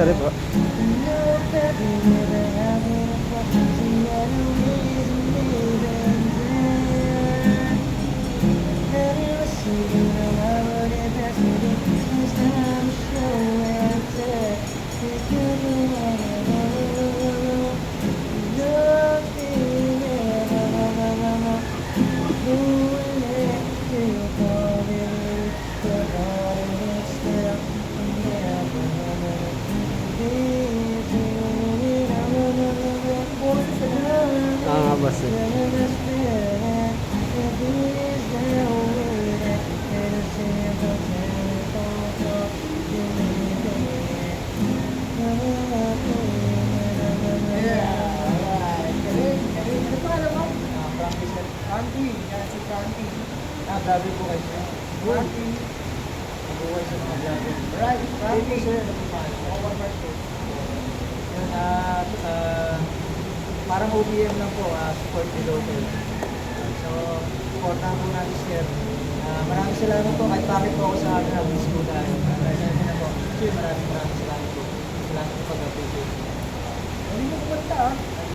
Sorry po. Ah, boss. Frankie, yan si Frankie. Grabe po kayo sir. Frankie. Nabuhay sa mga vlogger. Right, Frankie sir. One more sir. Yun, parang OPM lang po, support the local. So, supportan po natin sir. Maraming salamat po kahit bakit po ako sa akin na miss po tayo. Maraming na po. Sir, maraming salamat po. Salamat po pag-appreciate. Hindi mo kumanta